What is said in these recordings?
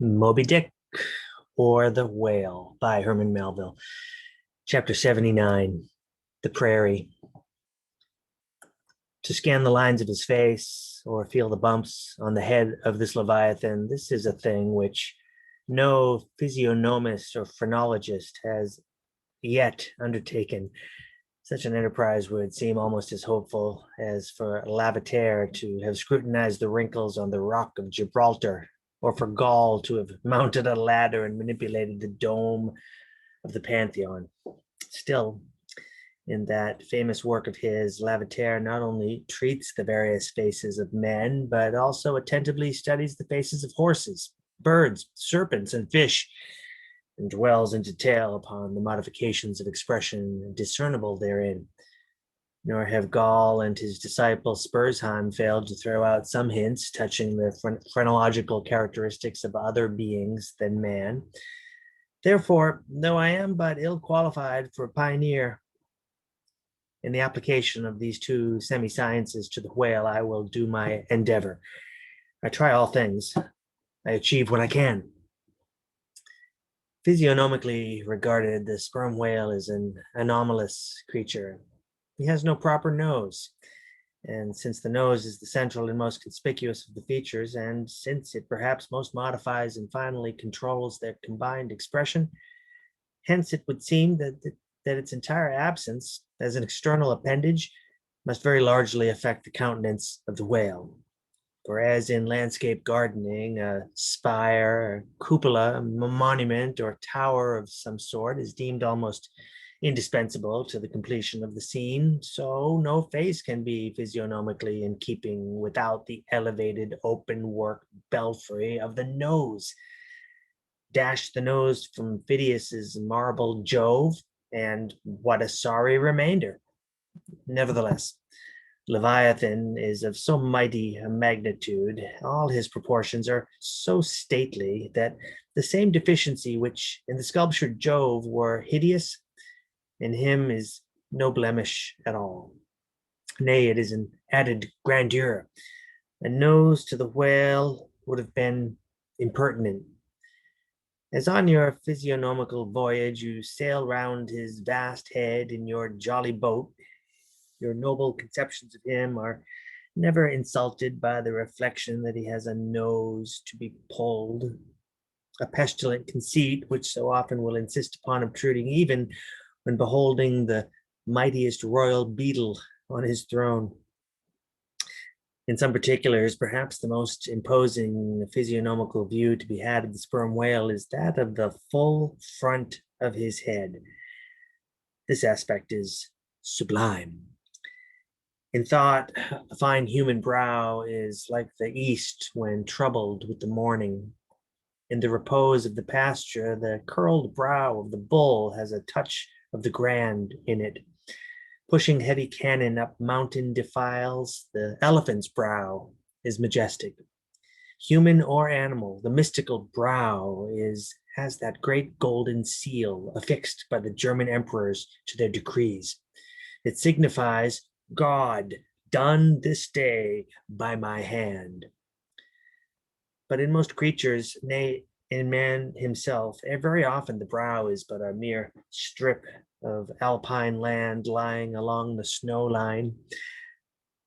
Moby-Dick or the Whale by Herman Melville. Chapter 79, The Prairie. To scan the lines of his face or feel the bumps on the head of this Leviathan, this is a thing which no physiognomist or phrenologist has yet undertaken. Such an enterprise would seem almost as hopeful as for Lavater to have scrutinized the wrinkles on the rock of Gibraltar, or for Gaul to have mounted a ladder and manipulated the dome of the Pantheon. Still, in that famous work of his, Lavater not only treats the various faces of men, but also attentively studies the faces of horses, birds, serpents, and fish, and dwells in detail upon the modifications of expression discernible therein. Nor have Gall and his disciple Spurzheim failed to throw out some hints touching the phrenological characteristics of other beings than man. Therefore, though I am but ill qualified for a pioneer in the application of these two semi-sciences to the whale, I will do my endeavor. I try all things. I achieve what I can. Physiognomically regarded, the sperm whale is an anomalous creature. He has no proper nose, and since the nose is the central and most conspicuous of the features, and since it perhaps most modifies and finally controls their combined expression, hence it would seem that its entire absence as an external appendage must very largely affect the countenance of the whale. For as in landscape gardening, a spire, a cupola, a monument, or tower of some sort is deemed almost indispensable to the completion of the scene, so no face can be physiognomically in keeping without the elevated open work belfry of the nose. Dash the nose from Phidias's marble Jove, and what a sorry remainder. Nevertheless, Leviathan is of so mighty a magnitude, all his proportions are so stately, that the same deficiency which in the sculptured Jove were hideous, in him is no blemish at all. Nay, it is an added grandeur. A nose to the whale would have been impertinent. As on your physiognomical voyage you sail round his vast head in your jolly boat, your noble conceptions of him are never insulted by the reflection that he has a nose to be pulled, a pestilent conceit which so often will insist upon obtruding even when beholding the mightiest royal beetle on his throne. In some particulars, perhaps the most imposing physiognomical view to be had of the sperm whale is that of the full front of his head. This aspect is sublime. In thought, a fine human brow is like the east when troubled with the morning. In the repose of the pasture, the curled brow of the bull has a touch of the grand in it. Pushing heavy cannon up mountain defiles, the elephant's brow is majestic. Human or animal, the mystical brow has that great golden seal affixed by the German emperors to their decrees. It signifies God, done this day by my hand. But in most creatures, nay, in man himself, very often the brow is but a mere strip of alpine land lying along the snow line.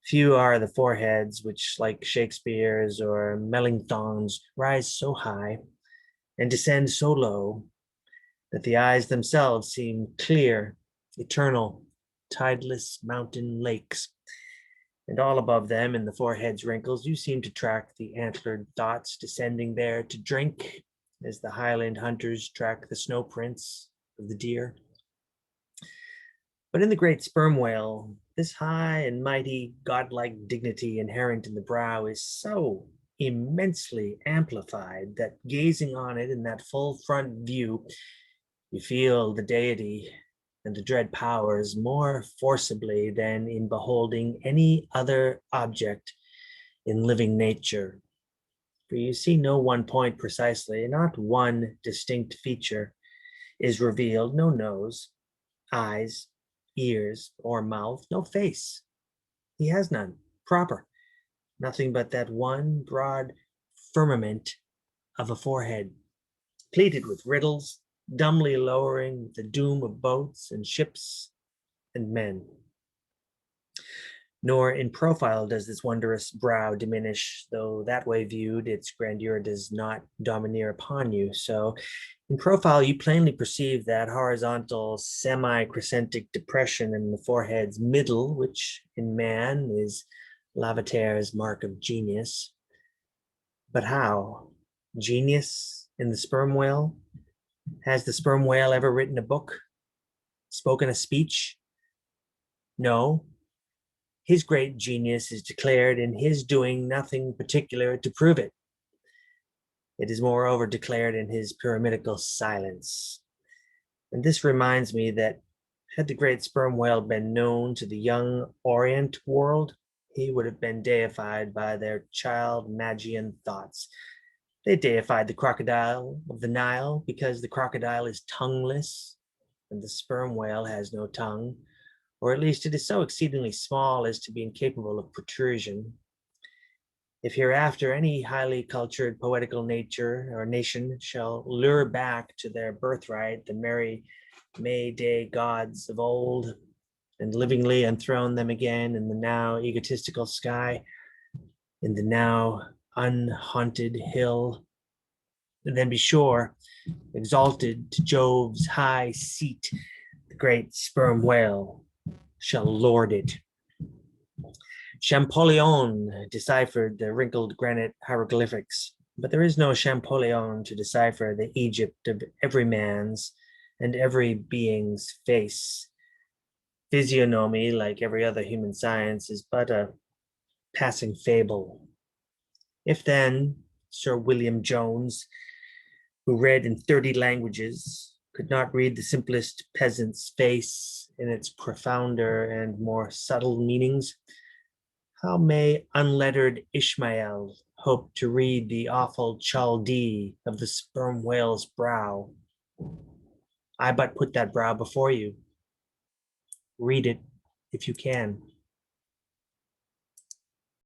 Few are the foreheads which, like Shakespeare's or Melanchthon's, rise so high and descend so low that the eyes themselves seem clear, eternal, tideless mountain lakes. And all above them, in the forehead's wrinkles, you seem to track the antlered dots descending there to drink, as the Highland hunters track the snow prints of the deer. But in the great sperm whale, this high and mighty godlike dignity inherent in the brow is so immensely amplified that gazing on it in that full front view, you feel the deity and the dread powers more forcibly than in beholding any other object in living nature. For you see no one point precisely, not one distinct feature is revealed, no nose, eyes, ears, or mouth, no face. He has none, proper, nothing but that one broad firmament of a forehead, pleated with riddles, dumbly lowering the doom of boats and ships and men. Nor in profile does this wondrous brow diminish, though that way viewed, its grandeur does not domineer upon you. So in profile, you plainly perceive that horizontal semi-crescentic depression in the forehead's middle, which in man is Lavater's mark of genius. But how? Genius in the sperm whale? Has the sperm whale ever written a book? Spoken a speech? No. His great genius is declared in his doing nothing particular to prove it. It is moreover declared in his pyramidical silence. And this reminds me that had the great sperm whale been known to the young Orient world, he would have been deified by their child Magian thoughts. They deified the crocodile of the Nile because the crocodile is tongueless and the sperm whale has no tongue, or at least it is so exceedingly small as to be incapable of protrusion. If hereafter any highly cultured poetical nature or nation shall lure back to their birthright the merry May Day gods of old, and livingly enthrone them again in the now egotistical sky, in the now unhaunted hill, then be sure, exalted to Jove's high seat, the great sperm whale shall lord it. Champollion deciphered the wrinkled granite hieroglyphics, but there is no Champollion to decipher the Egypt of every man's and every being's face. Physiognomy, like every other human science, is but a passing fable. If then Sir William Jones, who read in 30 languages, could not read the simplest peasant's face in its profounder and more subtle meanings, how may unlettered Ishmael hope to read the awful Chaldee of the sperm whale's brow? I but put that brow before you. Read it if you can.